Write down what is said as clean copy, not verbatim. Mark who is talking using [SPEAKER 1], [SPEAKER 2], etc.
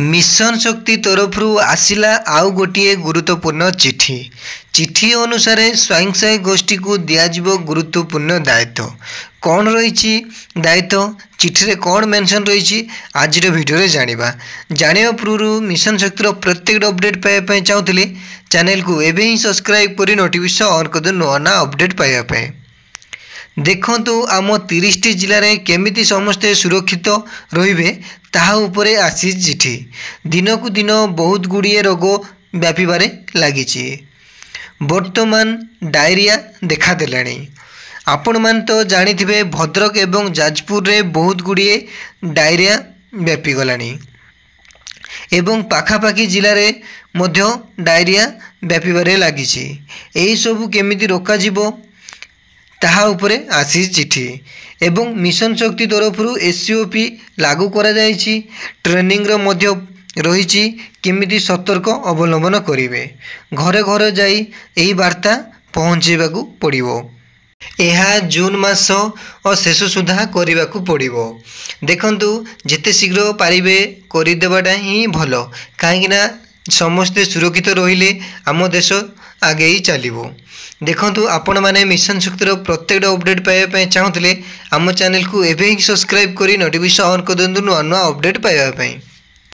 [SPEAKER 1] Mission शक्ति तरफ आसिला आउ गोटे गुरुत्वपूर्ण चिठी चिठी अनुसार स्वयं सहायक गोष्ठी को दिज्व गुरुत्वपूर्ण दायित्व कौन रही दायित्व चिठी रे कौन मेंशन रही आज वीडियो जानिबा जानिबा पूर्व मिशन शक्तिर प्रत्येक अपडेट पाइबा चाहूली चैनल को एवं ही सब्सक्राइब कर नोटिफिकेशन ऑन कर नुआ ना अपडेट पाइबा देखंतु आम 30 जिले में केमिति समस्ते सुरक्षित रहिबे ताहा उपरे आसी चिठी दिन को दिन बहुत गुड़िए रोग व्यापारे लगी वर्तमान डायरिया देखा देलानी आपण मान तो जानी थे भद्रक एवं जाजपुर रे बहुत गुड़िए डायरिया व्यापी गलानी एवं पाखापाखी जिले में मध्य डायरिया व्यापारे लगी यही सबू केमिति रोका जिवो ताहा उपरे आसी चिठी एवं मिशन शक्ति तरफ एसओपी लागू करा जायछि ट्रेनिंग रो मध्य रही केमिति सतर्क अवलंबन करिवे घरे घरे जाई एही वार्ता पहुँचेबाकू पड़िबो यह जून मास और शेष सुधा करने को पड़ो देखंतु जिते शीघ्र पारिबे करदेवाटा ही भल कहीं समस्ते सुरक्षित रहिले आम देश आगे ही चलो देखंतु आपण माने मिशन शक्तिर प्रत्येक अपडेट पाइबा चाहूले आम चैनल को एवं ही सब्सक्राइब कर नोटिफिकेशन ऑन कर दिंतु नुआ नुआ अपडेट पाइबा।